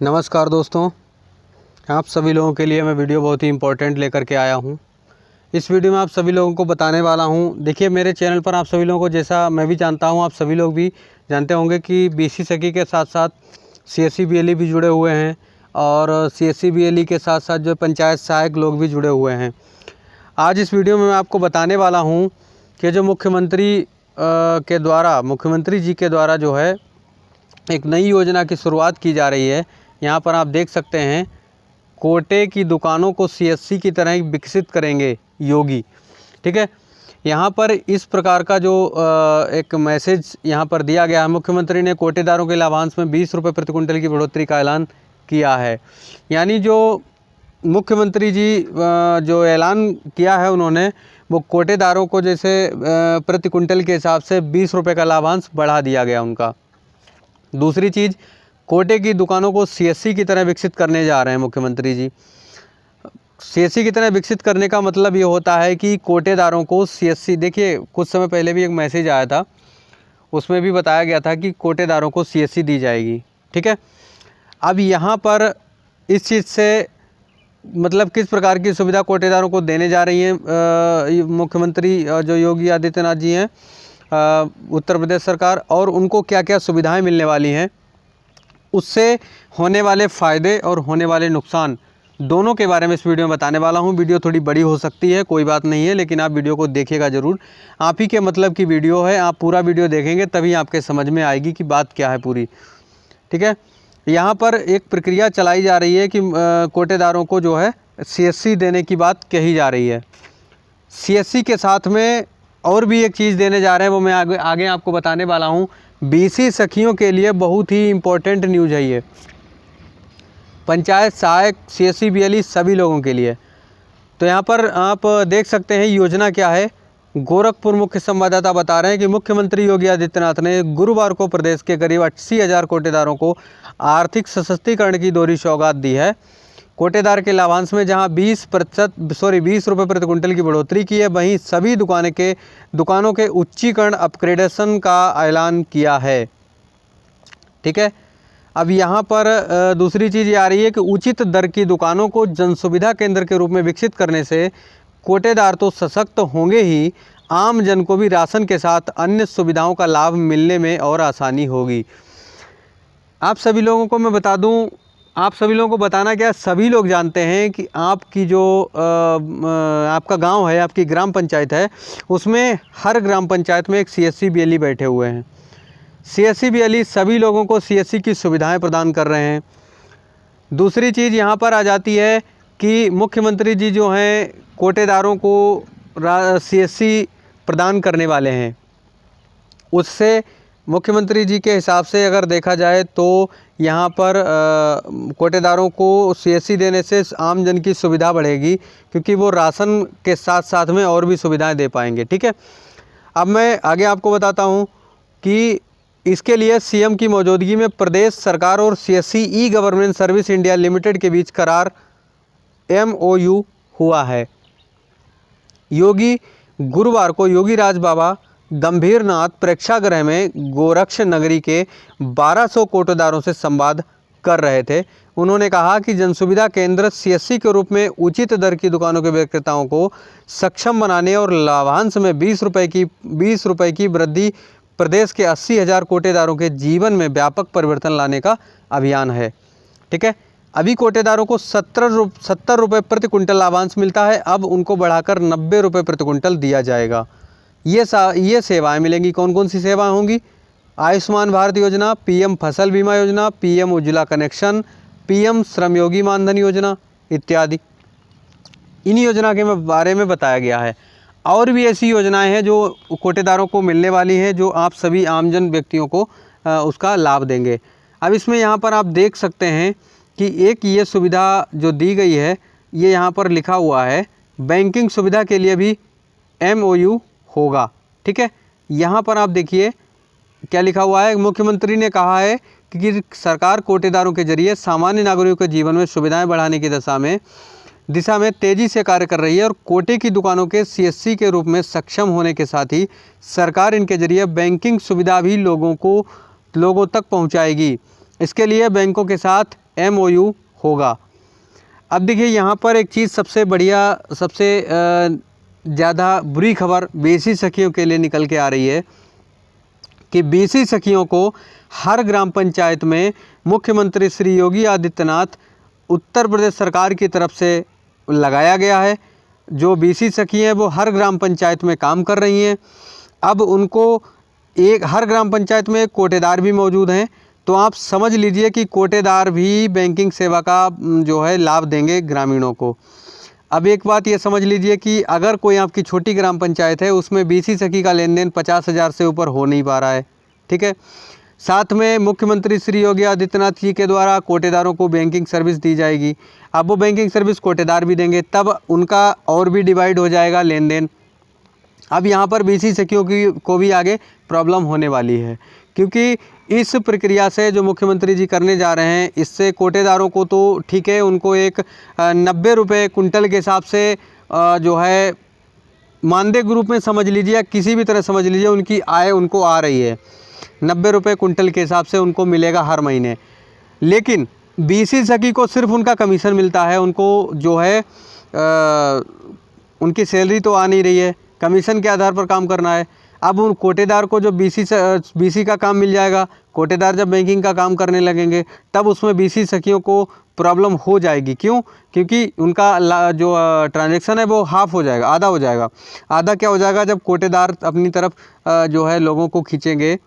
नमस्कार दोस्तों, आप सभी लोगों के लिए मैं वीडियो बहुत ही इम्पोर्टेंट लेकर के आया हूं। इस वीडियो में आप सभी लोगों को बताने वाला हूं। देखिए, मेरे चैनल पर आप सभी लोगों को, जैसा मैं भी जानता हूं, आप सभी लोग भी जानते होंगे कि बीसी सखी के साथ साथ सीएससी बीएलई भी जुड़े हुए हैं और सीएससी बीएलई के साथ साथ जो पंचायत सहायक लोग भी जुड़े हुए हैं। आज इस वीडियो में मैं आपको बताने वाला हूँ कि जो मुख्यमंत्री जी के द्वारा जो है एक नई योजना की शुरुआत की जा रही है। यहाँ पर आप देख सकते हैं, कोटे की दुकानों को सीएससी की तरह ही विकसित करेंगे योगी। ठीक है, यहाँ पर इस प्रकार का जो एक मैसेज यहाँ पर दिया गया है। मुख्यमंत्री ने कोटेदारों के लाभांश में 20 रुपये प्रति कुंटल की बढ़ोतरी का ऐलान किया है। यानी जो मुख्यमंत्री जी जो ऐलान किया है उन्होंने, वो कोटेदारों को जैसे प्रति कुंटल के हिसाब से 20 रुपये का लाभांश बढ़ा दिया गया उनका। दूसरी चीज़, कोटे की दुकानों को सीएससी की तरह विकसित करने जा रहे हैं मुख्यमंत्री जी। सीएससी की तरह विकसित करने का मतलब ये होता है कि कोटेदारों को सीएससी, देखिए कुछ समय पहले भी एक मैसेज आया था, उसमें भी बताया गया था कि कोटेदारों को सीएससी दी जाएगी। ठीक है, अब यहाँ पर इस चीज़ से मतलब किस प्रकार की सुविधा कोटेदारों को देने जा रही हैं मुख्यमंत्री जो योगी आदित्यनाथ जी हैं, उत्तर प्रदेश सरकार, और उनको क्या क्या सुविधाएं मिलने वाली हैं, उससे होने वाले फ़ायदे और होने वाले नुकसान दोनों के बारे में इस वीडियो में बताने वाला हूं। वीडियो थोड़ी बड़ी हो सकती है, कोई बात नहीं है, लेकिन आप वीडियो को देखिएगा ज़रूर। आप ही के मतलब की वीडियो है, आप पूरा वीडियो देखेंगे तभी आपके समझ में आएगी कि बात क्या है पूरी। ठीक है, यहाँ पर एक प्रक्रिया चलाई जा रही है कि कोटेदारों को जो है सीएससी देने की बात कही जा रही है। सीएससी के साथ में और भी एक चीज़ देने जा रहे हैं, वो मैं आगे आपको बताने वाला हूँ। बीसी सखियों के लिए बहुत ही इम्पोर्टेंट न्यूज़ है ये, पंचायत सहायक, सीएससी बीएलई सभी लोगों के लिए। तो यहाँ पर आप देख सकते हैं योजना क्या है। गोरखपुर मुख्य संवाददाता बता रहे हैं कि मुख्यमंत्री योगी आदित्यनाथ ने गुरुवार को प्रदेश के करीब 80,000 कोटेदारों को आर्थिक सशक्तिकरण की दोहरी सौगात दी है। कोटेदार के लाभांश में जहां 20 रुपये प्रति कुंटल की बढ़ोतरी की है, वहीं सभी दुकानों के उच्चीकरण अपग्रेडेशन का ऐलान किया है। ठीक है, अब यहाँ पर दूसरी चीज़ ये आ रही है कि उचित दर की दुकानों को जनसुविधा केंद्र के रूप में विकसित करने से कोटेदार तो सशक्त होंगे ही, आम जन को भी राशन के साथ अन्य सुविधाओं का लाभ मिलने में और आसानी होगी। आप सभी लोगों को मैं बता दूं, आप सभी लोगों को बताना क्या, सभी लोग जानते हैं कि आपकी जो आपका गांव है, आपकी ग्राम पंचायत है, उसमें हर ग्राम पंचायत में एक सीएससी बीएलई बैठे हुए हैं। सीएससी बीएलई सभी लोगों को सीएससी की सुविधाएं प्रदान कर रहे हैं। दूसरी चीज़ यहाँ पर आ जाती है कि मुख्यमंत्री जी जो हैं कोटेदारों को सीएससी प्रदान करने वाले हैं। उससे मुख्यमंत्री जी के हिसाब से अगर देखा जाए तो यहाँ पर कोटेदारों को सीएससी देने से आम जन की सुविधा बढ़ेगी, क्योंकि वो राशन के साथ साथ में और भी सुविधाएं दे पाएंगे। ठीक है, अब मैं आगे आपको बताता हूँ कि इसके लिए सीएम की मौजूदगी में प्रदेश सरकार और CSC e governance service India limited के बीच करार MOU हुआ है। योगी गुरुवार को योगी राज बाबा गंभीरनाथ प्रेक्षागृह में गोरक्ष नगरी के 1200 कोटेदारों से संवाद कर रहे थे। उन्होंने कहा कि जनसुविधा केंद्र सीएससी के रूप में उचित दर की दुकानों के विक्रेताओं को सक्षम बनाने और लाभांश में 20 रुपये की वृद्धि प्रदेश के 80,000 कोटेदारों के जीवन में व्यापक परिवर्तन लाने का अभियान है। ठीक है, अभी कोटेदारों को 70 रुपये प्रति कुंटल लाभांश मिलता है, अब उनको बढ़ाकर 90 रुपये प्रति कुंटल दिया जाएगा। ये सेवाएं मिलेंगी। कौन कौन सी सेवाएं होंगी? आयुष्मान भारत योजना, पीएम फसल बीमा योजना, पीएम उज्ज्वला कनेक्शन, पीएम श्रमयोगी मानधन योजना इत्यादि। इन योजना के बारे में बताया गया है। और भी ऐसी योजनाएं हैं जो कोटेदारों को मिलने वाली हैं, जो आप सभी आमजन व्यक्तियों को उसका लाभ देंगे। अब इसमें यहाँ पर आप देख सकते हैं कि एक ये सुविधा जो दी गई है, ये यहाँ पर लिखा हुआ है बैंकिंग सुविधा के लिए भी MOU होगा। ठीक है, यहाँ पर आप देखिए क्या लिखा हुआ है। मुख्यमंत्री ने कहा है कि सरकार कोटेदारों के जरिए सामान्य नागरिकों के जीवन में सुविधाएं बढ़ाने की दिशा में तेजी से कार्य कर रही है और कोटे की दुकानों के सीएससी के रूप में सक्षम होने के साथ ही सरकार इनके जरिए बैंकिंग सुविधा भी लोगों तक पहुंचाएगी। इसके लिए बैंकों के साथ MOU होगा। अब देखिए यहाँ पर एक चीज़ सबसे बढ़िया, सबसे ज़्यादा बुरी खबर BC सखियों के लिए निकल के आ रही है कि BC सखियों को हर ग्राम पंचायत में मुख्यमंत्री श्री योगी आदित्यनाथ उत्तर प्रदेश सरकार की तरफ से लगाया गया है। जो BC सखी हैं वो हर ग्राम पंचायत में काम कर रही हैं। अब उनको हर ग्राम पंचायत में कोटेदार भी मौजूद हैं, तो आप समझ लीजिए कि कोटेदार भी बैंकिंग सेवा का जो है लाभ देंगे ग्रामीणों को। अब एक बात ये समझ लीजिए कि अगर कोई आपकी छोटी ग्राम पंचायत है उसमें BC सखी का लेन देन 50,000 से ऊपर हो नहीं पा रहा है, ठीक है। साथ में मुख्यमंत्री श्री योगी आदित्यनाथ जी के द्वारा कोटेदारों को बैंकिंग सर्विस दी जाएगी। अब वो बैंकिंग सर्विस कोटेदार भी देंगे, तब उनका और भी डिवाइड हो जाएगा लेन देन। अब यहाँ पर BC सखियों को भी आगे प्रॉब्लम होने वाली है, क्योंकि इस प्रक्रिया से जो मुख्यमंत्री जी करने जा रहे हैं इससे कोटेदारों को तो ठीक है, उनको एक 90 रुपये कुंटल के हिसाब से जो है मानदेय के रूप में समझ लीजिए या किसी भी तरह समझ लीजिए, उनकी आय उनको आ रही है 90 रुपये कुंटल के हिसाब से उनको मिलेगा हर महीने। लेकिन BC सखी को सिर्फ उनका कमीशन मिलता है, उनको जो है उनकी सैलरी तो आ नहीं रही है, कमीशन के आधार पर काम करना है। अब उन कोटेदार को जो BC का काम मिल जाएगा, कोटेदार जब बैंकिंग का काम करने लगेंगे तब उसमें BC सखियों को प्रॉब्लम हो जाएगी। क्यों? क्योंकि उनका जो ट्रांजैक्शन है वो हाफ हो जाएगा, आधा हो जाएगा। आधा क्या हो जाएगा, जब कोटेदार अपनी तरफ जो है लोगों को खींचेंगे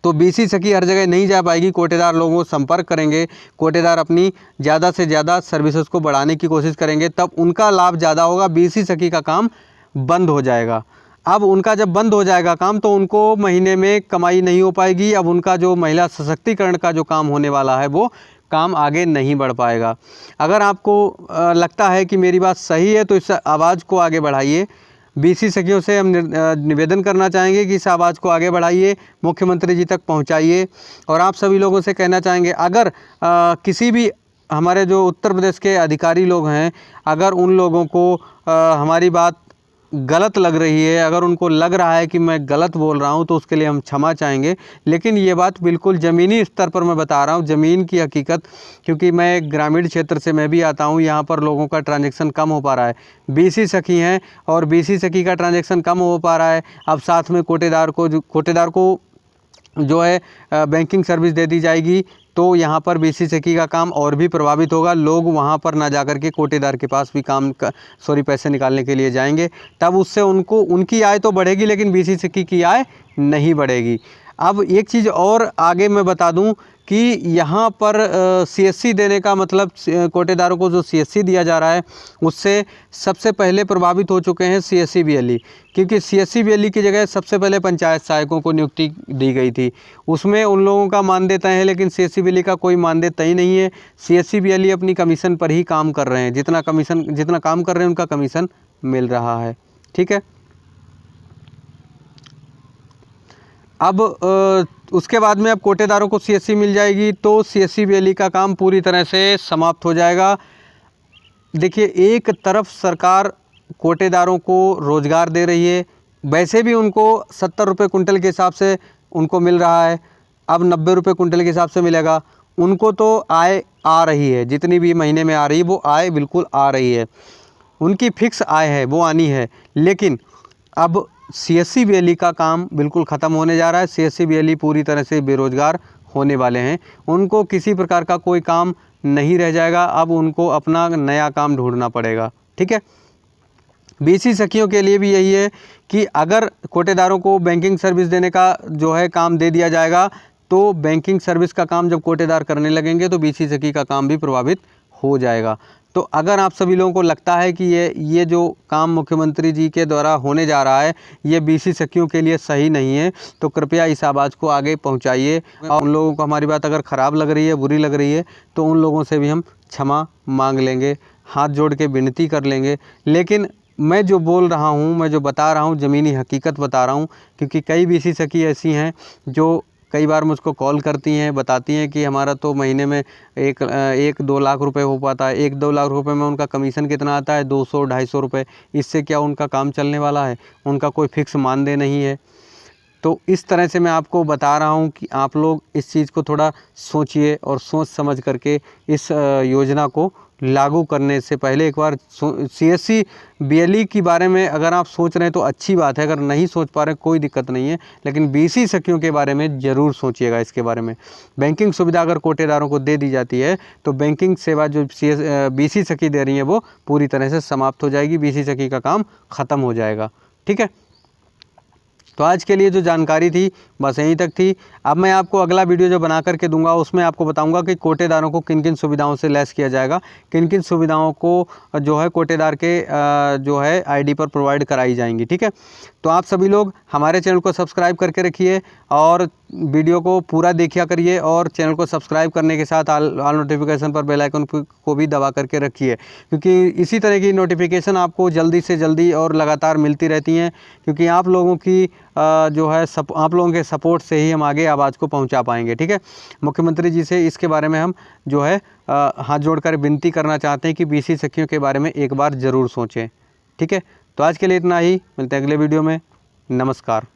तो BC सखी हर जगह नहीं जा पाएगी, कोटेदार लोगों से संपर्क करेंगे, कोटेदार अपनी ज़्यादा से ज़्यादा सर्विसेज को बढ़ाने की कोशिश करेंगे, तब उनका लाभ ज़्यादा होगा, BC सखी का काम बंद हो जाएगा। अब उनका जब बंद हो जाएगा काम तो उनको महीने में कमाई नहीं हो पाएगी। अब उनका जो महिला सशक्तिकरण का जो काम होने वाला है वो काम आगे नहीं बढ़ पाएगा। अगर आपको लगता है कि मेरी बात सही है तो इस आवाज़ को आगे बढ़ाइए। BC सखियों से हम निवेदन करना चाहेंगे कि इस आवाज़ को आगे बढ़ाइए, मुख्यमंत्री जी तक पहुंचाइए। और आप सभी लोगों से कहना चाहेंगे, अगर किसी भी हमारे जो उत्तर प्रदेश के अधिकारी लोग हैं, अगर उन लोगों को हमारी बात गलत लग रही है, अगर उनको लग रहा है कि मैं गलत बोल रहा हूं, तो उसके लिए हम क्षमा चाहेंगे। लेकिन ये बात बिल्कुल ज़मीनी स्तर पर मैं बता रहा हूं, ज़मीन की हकीकत, क्योंकि मैं ग्रामीण क्षेत्र से मैं भी आता हूं। यहाँ पर लोगों का ट्रांजैक्शन कम हो पा रहा है, BC सखी हैं और BC सखी का ट्रांजैक्शन कम हो पा रहा है। अब साथ में कोटेदार को जो है बैंकिंग सर्विस दे दी जाएगी, तो यहाँ पर BC सखी का काम और भी प्रभावित होगा। लोग वहाँ पर ना जाकर के कोटेदार के पास भी पैसे निकालने के लिए जाएंगे, तब उससे उनकी आय तो बढ़ेगी लेकिन BC सखी की आय नहीं बढ़ेगी। अब एक चीज़ और आगे मैं बता दूं कि यहाँ पर CSC देने का मतलब, कोटेदारों को जो CSC दिया जा रहा है उससे सबसे पहले प्रभावित हो चुके हैं CSC BLE, क्योंकि CSC BLE की जगह सबसे पहले पंचायत सहायकों को नियुक्ति दी गई थी। उसमें उन लोगों का मानदेय तय है, लेकिन CSC BLE का कोई मानदेय तय नहीं है। CSC BLE अपनी कमीशन पर ही काम कर रहे हैं, जितना काम कर रहे हैं उनका कमीशन मिल रहा है, ठीक है। अब उसके बाद में अब कोटेदारों को CSC मिल जाएगी तो CSC BLE का काम पूरी तरह से समाप्त हो जाएगा। देखिए, एक तरफ सरकार कोटेदारों को रोज़गार दे रही है, वैसे भी उनको 70 रुपये कुंटल के हिसाब से उनको मिल रहा है, अब 90 रुपये कुंटल के हिसाब से मिलेगा। उनको तो आय आ रही है, जितनी भी महीने में आ रही है वो आय बिल्कुल आ रही है, उनकी फिक्स आय है, वो आनी है। लेकिन अब CSC BLE का काम बिल्कुल ख़त्म होने जा रहा है। CSC BLE पूरी तरह से बेरोज़गार होने वाले हैं, उनको किसी प्रकार का कोई काम नहीं रह जाएगा, अब उनको अपना नया काम ढूंढना पड़ेगा, ठीक है। BC सखियों के लिए भी यही है कि अगर कोटेदारों को बैंकिंग सर्विस देने का जो है काम दे दिया जाएगा, तो बैंकिंग सर्विस का काम जब कोटेदार करने लगेंगे तो BC सखी का काम भी प्रभावित हो जाएगा। तो अगर आप सभी लोगों को लगता है कि ये जो काम मुख्यमंत्री जी के द्वारा होने जा रहा है ये BC सखियों के लिए सही नहीं है, तो कृपया इस आवाज़ को आगे पहुंचाइए। और उन लोगों को हमारी बात अगर ख़राब लग रही है, बुरी लग रही है, तो उन लोगों से भी हम क्षमा मांग लेंगे, हाथ जोड़ के विनती कर लेंगे। लेकिन मैं जो बोल रहा हूँ, मैं जो बता रहा हूँ, ज़मीनी हकीकत बता रहा हूँ, क्योंकि कई BC सखी ऐसी हैं जो कई बार मुझको कॉल करती हैं, बताती हैं कि हमारा तो महीने में 1-2 लाख रुपए हो पाता है। 1-2 लाख रुपए में उनका कमीशन कितना आता है? 200-250 रुपये। इससे क्या उनका काम चलने वाला है? उनका कोई फिक्स मानदेय नहीं है। तो इस तरह से मैं आपको बता रहा हूँ कि आप लोग इस चीज़ को थोड़ा सोचिए और सोच समझ करके इस योजना को लागू करने से पहले एक बार CSC BLE के बारे में अगर आप सोच रहे हैं तो अच्छी बात है, अगर नहीं सोच पा रहे कोई दिक्कत नहीं है, लेकिन BC सखियों के बारे में ज़रूर सोचिएगा। इसके बारे में बैंकिंग सुविधा अगर कोटेदारों को दे दी जाती है तो बैंकिंग सेवा जो BC सखी दे रही है वो पूरी तरह से समाप्त हो जाएगी, BC सखी का काम ख़त्म हो जाएगा। ठीक है, तो आज के लिए जो जानकारी थी बस यहीं तक थी। अब मैं आपको अगला वीडियो जो बना करके दूंगा उसमें आपको बताऊंगा कि कोटेदारों को किन किन सुविधाओं से लैस किया जाएगा, किन किन सुविधाओं को जो है कोटेदार के जो है ID पर प्रोवाइड कराई जाएंगी। ठीक है, तो आप सभी लोग हमारे चैनल को सब्सक्राइब करके रखिए और वीडियो को पूरा देखिए करिए, और चैनल को सब्सक्राइब करने के साथ ऑल नोटिफिकेशन पर बेल आइकन को भी दबा करके रखिए, क्योंकि इसी तरह की नोटिफिकेशन आपको जल्दी से जल्दी और लगातार मिलती रहती हैं, क्योंकि आप लोगों की जो है आप लोगों के सपोर्ट से ही हम आगे आवाज़ को पहुंचा पाएंगे। ठीक है, मुख्यमंत्री जी से इसके बारे में हम जो है हाथ जोड़कर विनती करना चाहते हैं कि BC सखियों के बारे में एक बार ज़रूर सोचें। ठीक है, तो आज के लिए इतना ही, मिलते हैं अगले वीडियो में। नमस्कार।